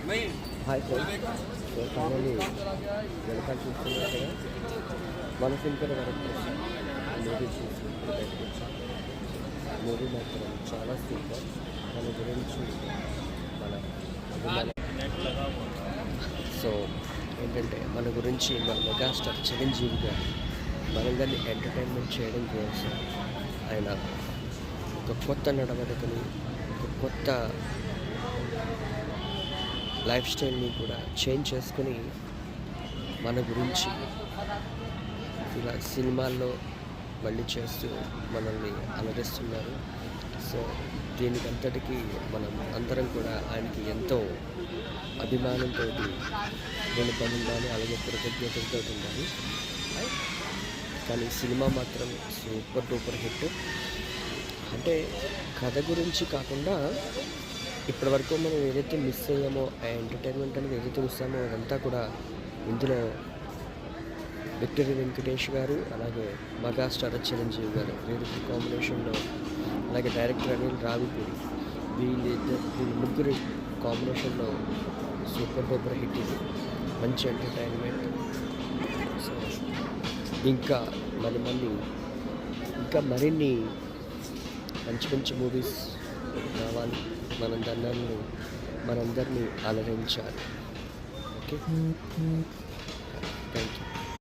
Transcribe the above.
Hi friends, so finally వెనకాల చూస్తున్నారు కదా, మన సింపుల్ వరకు మూవీ చూసి ఇప్పుడు బయటకు వచ్చాం. మూవీ మాత్రం చాలా సూపర్. మన గురించి మన సో ఏంటంటే మన గురించి మన మెగాస్టార్ చిరంజీవి గారు మనందరినీ ఎంటర్టైన్మెంట్ చేయడం కోసం ఆయన ఒక కొత్త నడవడికని, ఒక కొత్త లైఫ్ స్టైల్ని కూడా చేంజ్ చేసుకుని మన గురించి ఇలా సినిమాల్లో మళ్ళీ చేస్తూ మనల్ని అలరిస్తున్నారు. సో దీనికంతటికీ మనం అందరం కూడా ఆయనకి ఎంతో అభిమానంతో రుణపడి ఉండాలి, అలాగే కృతజ్ఞతలతో ఉండాలి. కానీ సినిమా మాత్రం సూపర్ డూపర్ హిట్. అంటే కథ గురించి కాకుండా ఇప్పటివరకు మనం ఏదైతే మిస్ అయ్యామో, ఆ ఎంటర్టైన్మెంట్ అనేది ఏదైతే మిస్ అయ్యామో అదంతా కూడా ఇందులో విక్టరీ వెంకటేష్ గారు, అలాగే మెగాస్టార్ చిరంజీవి గారు వీరి కాంబినేషన్లో, అలాగే డైరెక్టర్ అనిల్ రావిపూడి, వీళ్ళ ముగ్గురు కాంబినేషన్లో సూపర్ డూపర్ హిట్. ఇది మంచి ఎంటర్టైన్మెంట్. సో ఇంకా మరిన్ని మంచి మంచి మూవీస్ రావాలి, మనందరినీ అలరించాలి. Okay, thank you.